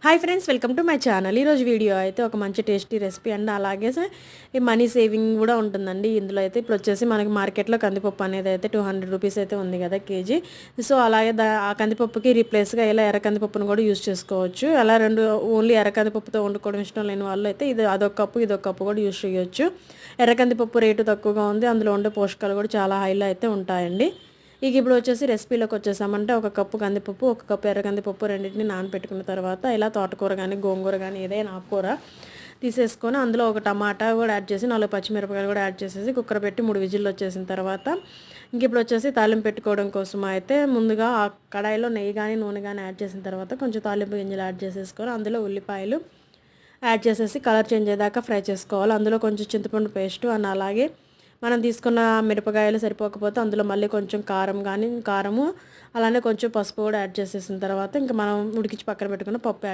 Hi friends, welcome to my channel. ఈరోజు video అయితే ఒక మంచి టేస్టీ రెసిపీ అండ్ అలాగే ఈ మనీ సేవింగ్ కూడా ఉంటుందండి. ఇందులో అయితే ఇప్పుడు వచ్చేసి మనకి మార్కెట్లో కందిపప్పు అనేది అయితే 200 రూపీస్ అయితే ఉంది కదా కేజీ. సో అలాగే ఆ కందిపప్పుకి రీప్లేస్గా ఇలా ఎర్ర కందిపప్పును కూడా యూస్ చేసుకోవచ్చు. అలా రెండు ఓన్లీ ఎర్ర కందిపప్పుతో వండుకోవడం ఇష్టం లేని వాళ్ళు అయితే అదొక కప్పు ఇదొక కప్పు కూడా యూస్ చేయొచ్చు. ఎర్ర కందిపప్పు రేటు తక్కువగా ఉంది, అందులో ఉండే పోషకాలు కూడా చాలా హైలో అయితే ఉంటాయండి. ఇప్పుడు వచ్చేసి రెసిపీలోకి వచ్చేసామంటే ఒక కప్పు కందిపప్పు, ఒక కప్పు ఎర్ర కందిపప్పు రెండింటిని నానబెట్టుకున్న తర్వాత ఇలా తోటకూర కానీ గోంగూర కానీ ఏదైనా ఆకుకూర తీసేసుకొని అందులో ఒక టమాటా కూడా యాడ్ చేసి 4 పచ్చిమిరపకాయలు కూడా యాడ్ చేసేసి కుక్కర్ పెట్టి 3 విజిల్లు వచ్చేసిన తర్వాత ఇప్పుడు వచ్చేసి తాలింపు పెట్టుకోవడం కోసం అయితే ముందుగా ఆ కడాయిలో నెయ్యి కానీ నూనె కానీ యాడ్ చేసిన తర్వాత కొంచెం తాలింపు గింజలు యాడ్ చేసేసుకొని అందులో ఉల్లిపాయలు యాడ్ చేసేసి కలర్ చేంజ్ అయ్యేదాకా ఫ్రై చేసుకోవాలి. అందులో కొంచెం చింతపండు పేస్టు అండ్ అలాగే మనం తీసుకున్న మిరపకాయలు సరిపోకపోతే అందులో మళ్ళీ కొంచెం కారము అలానే కొంచెం పసుపు కూడా యాడ్ చేసేసిన తర్వాత ఇంకా మనం ఉడికించి పక్కన పెట్టుకున్న పప్పు